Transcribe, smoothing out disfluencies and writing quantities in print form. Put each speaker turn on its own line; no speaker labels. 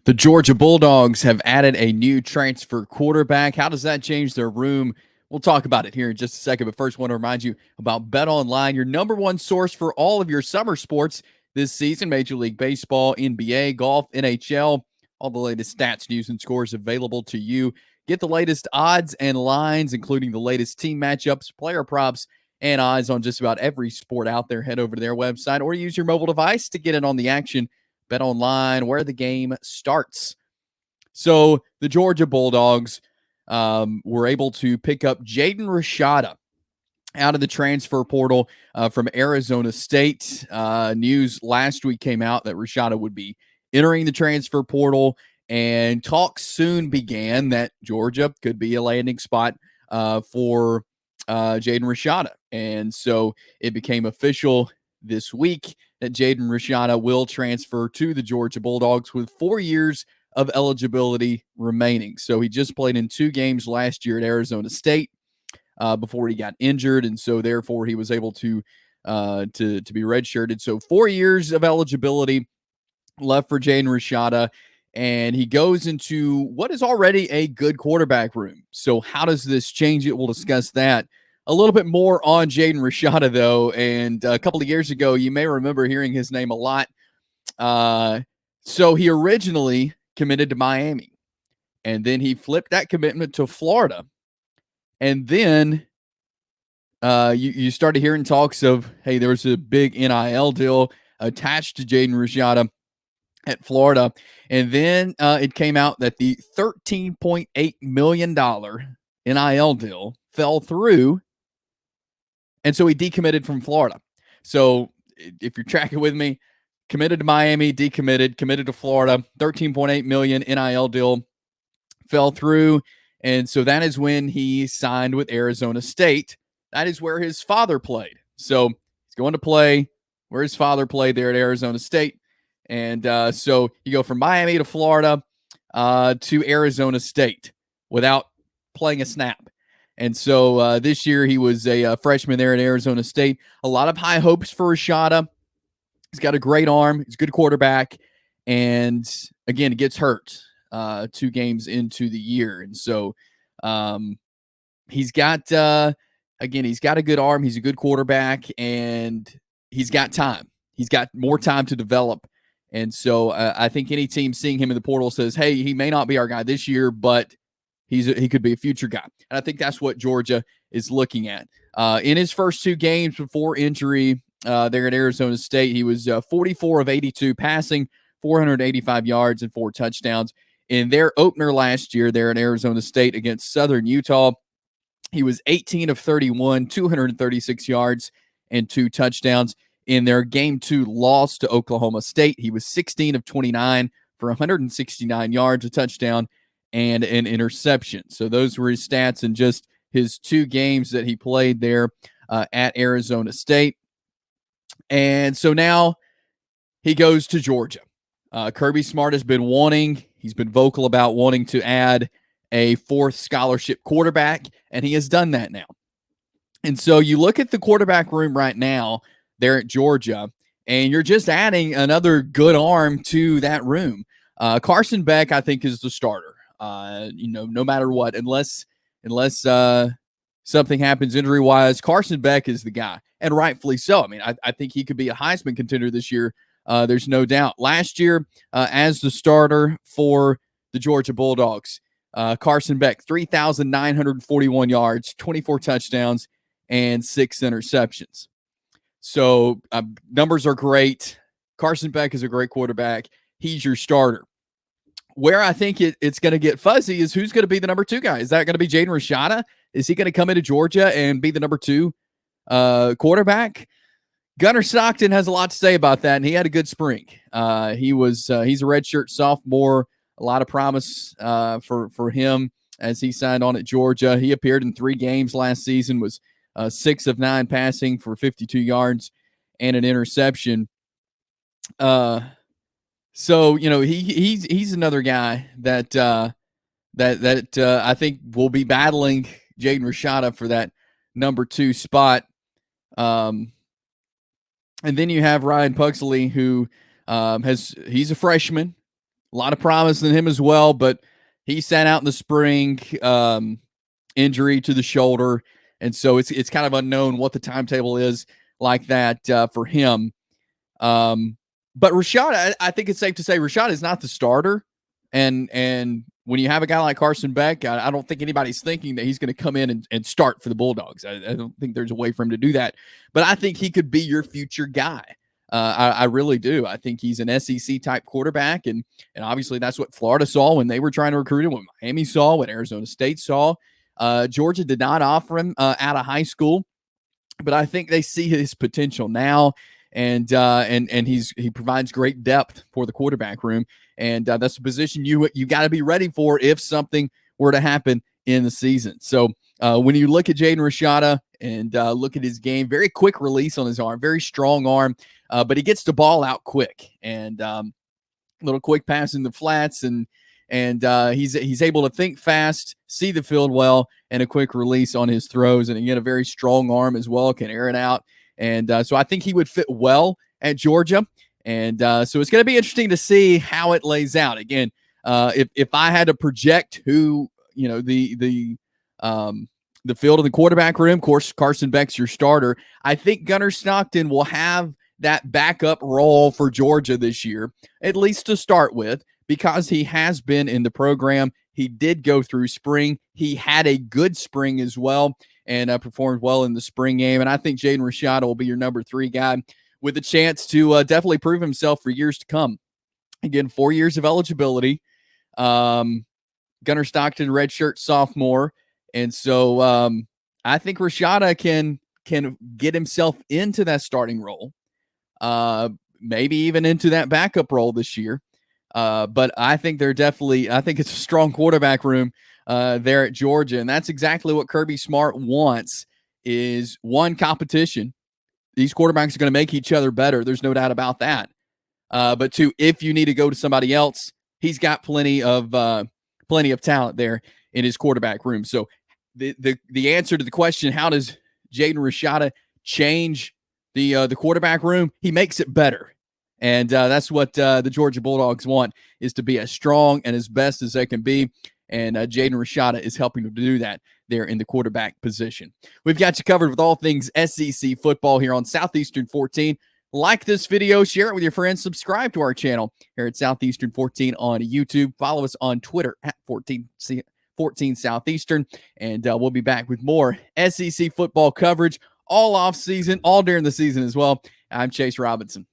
The Georgia Bulldogs have added a new transfer quarterback. How does that change their room? We'll talk about it here in just a second. But first, I want to remind you about Bet Online, your number one source for all of your summer sports this season: Major League Baseball, NBA, golf, NHL, all the latest stats, news, and scores available to you. Get the latest odds and lines, including the latest team matchups, player props, and odds on just about every sport out there. Head over to their website or use your mobile device to get in on the action. Bet Online, where the game starts. So the Georgia Bulldogs were able to pick up Jaden Rashada out of the transfer portal from Arizona State. News last week came out that Rashada would be entering the transfer portal, and talks soon began that Georgia could be a landing spot for Jaden Rashada. And so it became official this week that Jaden Rashada will transfer to the Georgia Bulldogs with 4 years of eligibility remaining. So he just played in 2 games last year at Arizona State before he got injured, and so therefore he was able to be redshirted. So 4 years of eligibility left for Jaden Rashada, and he goes into what is already a good quarterback room. So how does this change it? We'll discuss that a little bit more on Jaden Rashada, though. And a couple of years ago, you may remember hearing his name a lot. So he originally committed to Miami, and then he flipped that commitment to Florida. And then you started hearing talks of, hey, there was a big NIL deal attached to Jaden Rashada at Florida. And then it came out that the $13.8 million NIL deal fell through. And so he decommitted from Florida. So if you're tracking with me, committed to Miami, decommitted, committed to Florida, $13.8 million NIL deal fell through. And so that is when he signed with Arizona State. That is where his father played. So he's going to play where his father played there at Arizona State. And so you go from Miami to Florida to Arizona State without playing a snap. And so this year he was a freshman there at Arizona State. A lot of high hopes for Rashada. He's got a great arm. He's a good quarterback. And again, he gets hurt 2 games into the year. And so he's got, he's got a good arm. He's a good quarterback, and he's got time. He's got more time to develop. And so I think any team seeing him in the portal says, hey, he may not be our guy this year, but he could be a future guy. And I think that's what Georgia is looking at. In his first 2 games before injury there at Arizona State, he was 44 of 82 passing, 485 yards, and 4 touchdowns. In their opener last year there at Arizona State against Southern Utah, he was 18 of 31, 236 yards, and 2 touchdowns. In their Game 2 loss to Oklahoma State, he was 16 of 29 for 169 yards, a touchdown, and an interception. So those were his stats in just his 2 games that he played there at Arizona State. And so now he goes to Georgia. Kirby Smart has been he's been vocal about wanting to add a 4th scholarship quarterback, and he has done that now. And so you look at the quarterback room right now there at Georgia, and you're just adding another good arm to that room. Carson Beck, I think, is the starter. No matter what, unless something happens injury-wise, Carson Beck is the guy, and rightfully so. I mean, I think he could be a Heisman contender this year. There's no doubt. Last year, as the starter for the Georgia Bulldogs, Carson Beck, 3,941 yards, 24 touchdowns, and 6 interceptions. So numbers are great. Carson Beck is a great quarterback. He's your starter. Where I think it's going to get fuzzy is who's going to be the number 2 guy. Is that going to be Jaden Rashada? Is he going to come into Georgia and be the number 2 quarterback? Gunnar Stockton has a lot to say about that, and he had a good spring. He's a redshirt sophomore. A lot of promise for him as he signed on at Georgia. He appeared in 3 games last season, was 6 of 9 passing for 52 yards and an interception. So he's another guy that I think will be battling Jaden Rashada for that number 2 spot. And then you have Ryan Pugsley, who he's a freshman. A lot of promise in him as well, but he sat out in the spring, injury to the shoulder, and so it's kind of unknown what the timetable is like that for him. But Rashada, I think it's safe to say Rashada is not the starter, and when you have a guy like Carson Beck, I don't think anybody's thinking that he's going to come in and start for the Bulldogs. I don't think there's a way for him to do that, but I think he could be your future guy. I really do. I think he's an SEC type quarterback, and obviously that's what Florida saw when they were trying to recruit him, what Miami saw, what Arizona State saw. Georgia did not offer him out of high school, but I think they see his potential now, and he provides great depth for the quarterback room, and that's a position you got to be ready for if something were to happen in the season. So when you look at Jaden Rashada and look at his game, very quick release on his arm, very strong arm, but he gets the ball out quick, and little quick pass in the flats, and he's able to think fast, see the field well, and a quick release on his throws, and again a very strong arm as well, can air it out, and so I think he would fit well at Georgia, and so it's going to be interesting to see how it lays out. Again, if I had to project who the field of the quarterback room, of course Carson Beck's your starter. I think Gunnar Stockton will have that backup role for Georgia this year, at least to start with, because he has been in the program. He did go through spring. He had a good spring as well, and performed well in the spring game. And I think Jaden Rashada will be your number 3 guy with a chance to definitely prove himself for years to come. Again, 4 years of eligibility. Gunnar Stockton, redshirt sophomore. And so I think Rashada can get himself into that starting role, maybe even into that backup role this year. But I think I think it's a strong quarterback room there at Georgia. And that's exactly what Kirby Smart wants, is one, competition. These quarterbacks are going to make each other better. There's no doubt about that. But two, if you need to go to somebody else, he's got plenty of talent there in his quarterback room. So the answer to the question, how does Jaden Rashada change the quarterback room? He makes it better. And that's what the Georgia Bulldogs want, is to be as strong and as best as they can be. And Jaden Rashada is helping to do that there in the quarterback position. We've got you covered with all things SEC football here on Southeastern 14. Like this video, share it with your friends, subscribe to our channel here at Southeastern 14 on YouTube. Follow us on Twitter at 14 Southeastern, and we'll be back with more SEC football coverage all off season, all during the season as well. I'm Chase Robinson.